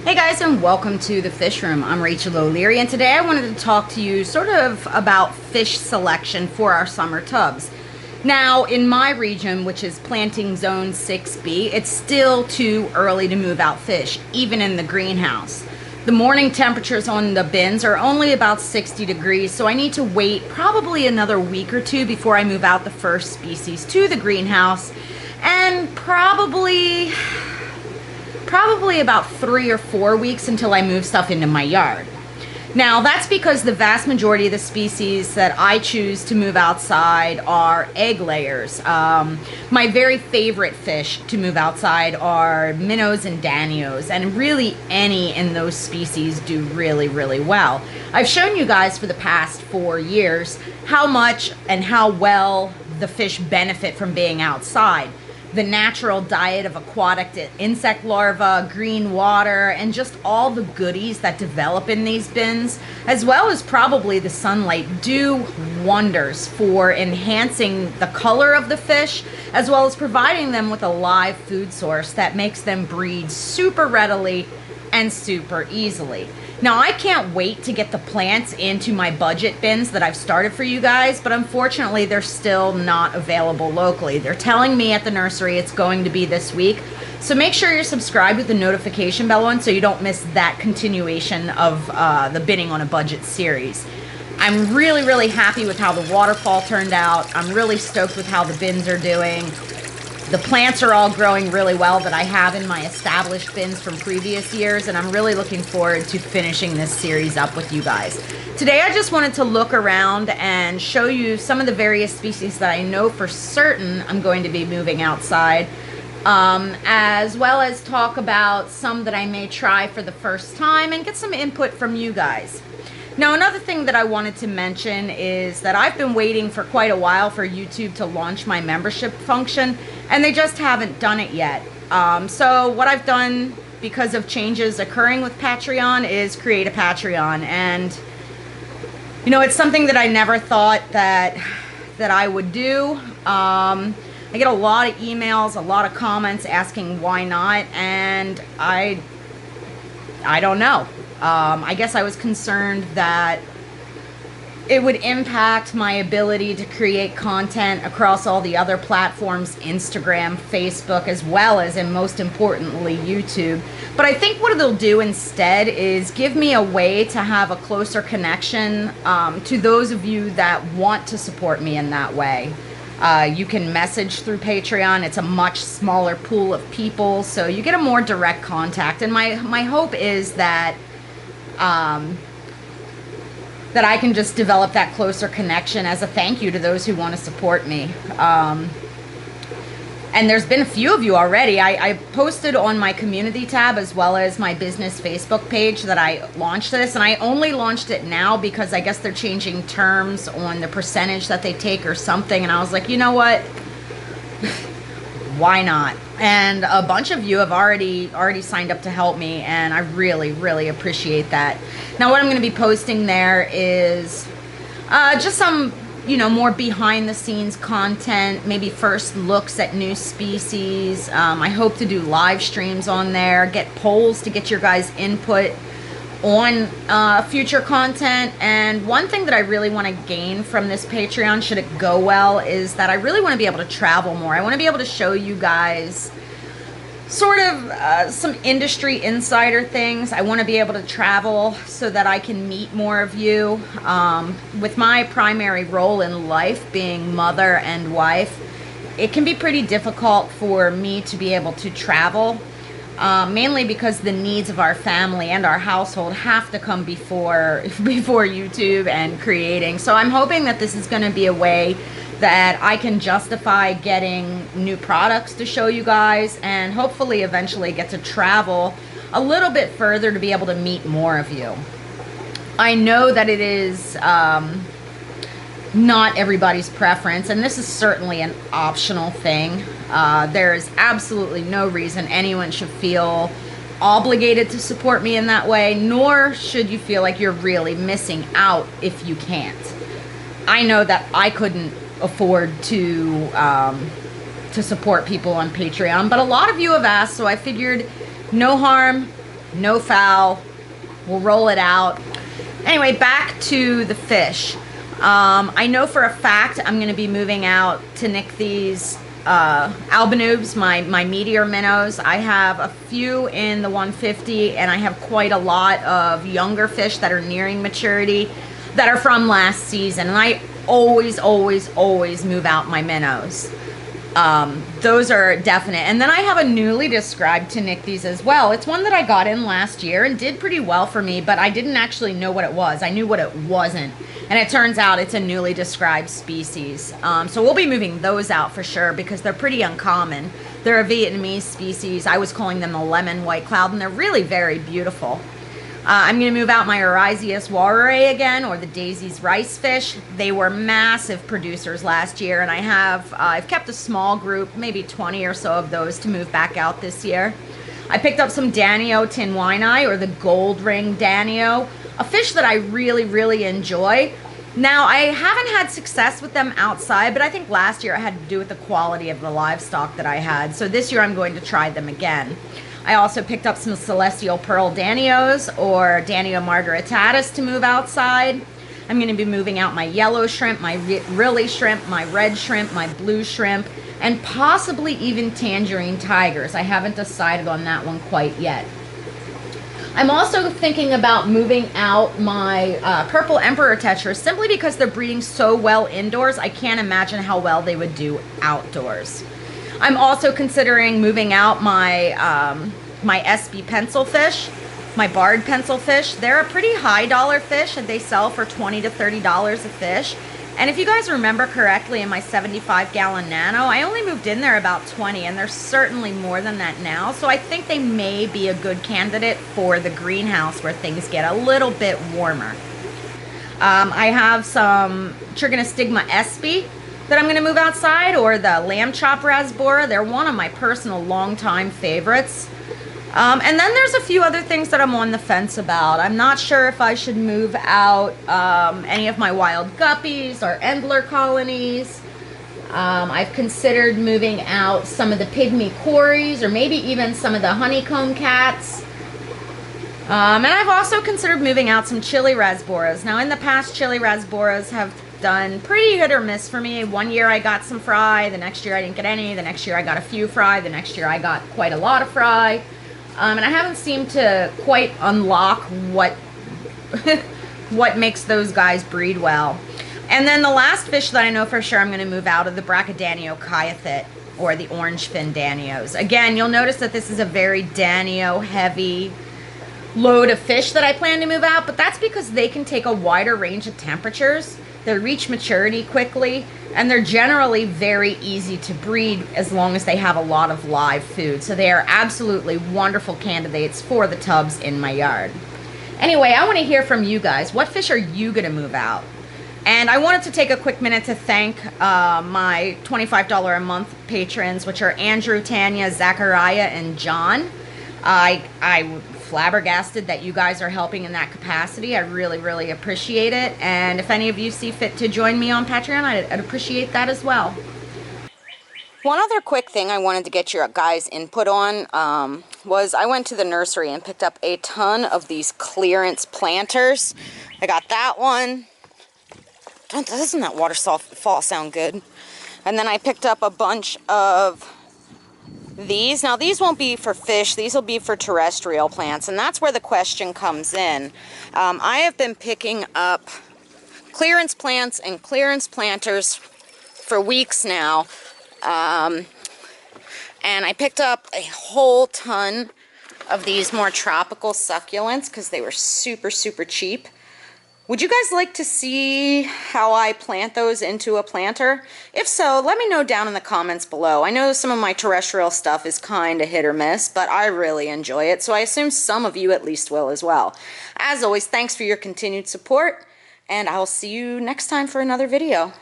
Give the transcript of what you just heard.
Hey guys, and welcome to the Fish Room. I'm Rachel O'Leary, and today I wanted to talk to you sort of about fish selection for our summer tubs. Now, in my region, which is planting zone 6B, it's still too early to move out fish, even in the greenhouse. The morning temperatures on the bins are only about 60 degrees, so I need to wait probably another week or two before I move out the first species to the greenhouse, and probably about 3 or 4 weeks until I move stuff into my yard. Now, that's because the vast majority of the species that I choose to move outside are egg layers. My very favorite fish to move outside are minnows and danios, and really any in those species do really, really well. I've shown you guys for the past 4 years how much and how well the fish benefit from being outside. The natural diet of aquatic insect larvae, green water, and just all the goodies that develop in these bins, as well as probably the sunlight, do wonders for enhancing the color of the fish, as well as providing them with a live food source that makes them breed super readily and super easily. Now, I can't wait to get the plants into my budget bins that I've started for you guys, but unfortunately they're still not available locally. They're telling me at the nursery it's going to be this week, so make sure you're subscribed with the notification bell on so you don't miss that continuation of the Bidding on a Budget series. I'm really, really happy with how the waterfall turned out. I'm really stoked with how the bins are doing. The plants are all growing really well that I have in my established bins from previous years, and I'm really looking forward to finishing this series up with you guys. Today I just wanted to look around and show you some of the various species that I know for certain I'm going to be moving outside, as well as talk about some that I may try for the first time and get some input from you guys. Now, another thing that I wanted to mention is that I've been waiting for quite a while for YouTube to launch my membership function, and they just haven't done it yet. So what I've done, because of changes occurring with Patreon, is create a Patreon. And, you know, it's something that I never thought that I would do. I get a lot of emails, a lot of comments asking why not, and I don't know. I guess I was concerned that it would impact my ability to create content across all the other platforms, Instagram, Facebook, as well as, and most importantly, YouTube. But I think what it'll do instead is give me a way to have a closer connection to those of you that want to support me in that way. You can message through Patreon. It's a much smaller pool of people, so you get a more direct contact. And my hope is that that I can just develop that closer connection as a thank you to those who want to support me. And there's been a few of you already. I posted on my community tab as well as my business Facebook page that I launched this, and I only launched it now because I guess they're changing terms on the percentage that they take or something, and I was like, you know what? Why not? And a bunch of you have already signed up to help me, and I really, really appreciate that. Now, what I'm going to be posting there is just some, you know, more behind the scenes content, maybe first looks at new species. I hope to do live streams on there, get polls to get your guys' input on future content. And one thing that I really want to gain from this Patreon, should it go well, is that I really want to be able to travel more. I want to be able to show you guys sort of some industry insider things. I want to be able to travel so that I can meet more of you. With my primary role in life being mother and wife, it can be pretty difficult for me to be able to travel. Mainly because the needs of our family and our household have to come before YouTube and creating. So I'm hoping that this is going to be a way that I can justify getting new products to show you guys, and hopefully eventually get to travel a little bit further to be able to meet more of you. I know that it is not everybody's preference, and this is certainly an optional thing. There is absolutely no reason anyone should feel obligated to support me in that way, nor should you feel like you're really missing out if you can't. I know that I couldn't afford to support people on Patreon, but a lot of you have asked, so I figured no harm, no foul. We'll roll it out. Anyway, back to the fish. I know for a fact I'm going to be moving out to nick these albanubes, my meteor minnows. I have a few in the 150, and I have quite a lot of younger fish that are nearing maturity that are from last season. And I always move out my minnows. Those are definite. And then I have a newly described to nick these as well. It's one that I got in last year and did pretty well for me, but I didn't actually know what it was. I knew what it wasn't. And it turns out it's a newly described species. So we'll be moving those out for sure because they're pretty uncommon. They're a Vietnamese species. I was calling them the lemon white cloud, and they're really very beautiful. I'm going to move out my Orysius warrae again, or the Daisy's rice fish. They were massive producers last year, and I've kept a small group, maybe 20 or so of those to move back out this year. I picked up some Danio tinwini, or the gold ring Danio, a fish that I really enjoy. Now, I haven't had success with them outside, but I think last year it had to do with the quality of the livestock that I had. So this year I'm going to try them again. I also picked up some Celestial Pearl Danios, or Danio margaritatus, to move outside. I'm going to be moving out my yellow shrimp, my Rilly shrimp, my red shrimp, my blue shrimp, and possibly even tangerine tigers. I haven't decided on that one quite yet. I'm also thinking about moving out my purple emperor tetras simply because they're breeding so well indoors. I can't imagine how well they would do outdoors. I'm also considering moving out my my SB pencil fish, my barred pencil fish. They're a pretty high dollar fish, and they sell for $20 to $30 a fish. And if you guys remember correctly, in my 75-gallon nano, I only moved in there about 20, and there's certainly more than that now. So I think they may be a good candidate for the greenhouse where things get a little bit warmer. I have some Trigonostigma SB that I'm going to move outside, or the lamb chop rasbora. They're one of my personal longtime favorites. And then there's a few other things that I'm on the fence about. I'm not sure if I should move out any of my wild guppies or Endler colonies. I've considered moving out some of the pygmy cories, or maybe even some of the honeycomb cats. And I've also considered moving out some chili rasboras. Now, in the past, chili rasboras have done pretty hit or miss for me. One year I got some fry, the next year I didn't get any, the next year I got a few fry, the next year I got quite a lot of fry. And I haven't seemed to quite unlock what what makes those guys breed well. And then the last fish that I know for sure I'm going to move out of the Brachydanio Kyathit, or the orange fin Danios. Again, you'll notice that this is a very Danio heavy load of fish that I plan to move out, but that's because they can take a wider range of temperatures. They reach maturity quickly, and they're generally very easy to breed as long as they have a lot of live food. So they are absolutely wonderful candidates for the tubs in my yard. Anyway, I want to hear from you guys. What fish are you going to move out? And I wanted to take a quick minute to thank my $25 a month patrons, which are Andrew, Tanya, Zachariah, and John. I flabbergasted that you guys are helping in that capacity. I really appreciate it. And if any of you see fit to join me on Patreon, I'd appreciate that as well. One other quick thing I wanted to get your guys' input on was I went to the nursery and picked up a ton of these clearance planters. I got that one. Doesn't that waterfall sound good? And then I picked up a bunch of these. Now, these won't be for fish. These will be for terrestrial plants, and that's where the question comes in. I have been picking up clearance plants and clearance planters for weeks now, and I picked up a whole ton of these more tropical succulents because they were super cheap. Would you guys like to see how I plant those into a planter? If so, let me know down in the comments below. I know some of my terrestrial stuff is kind of hit or miss, but I really enjoy it, so I assume some of you at least will as well. As always, thanks for your continued support, and I'll see you next time for another video.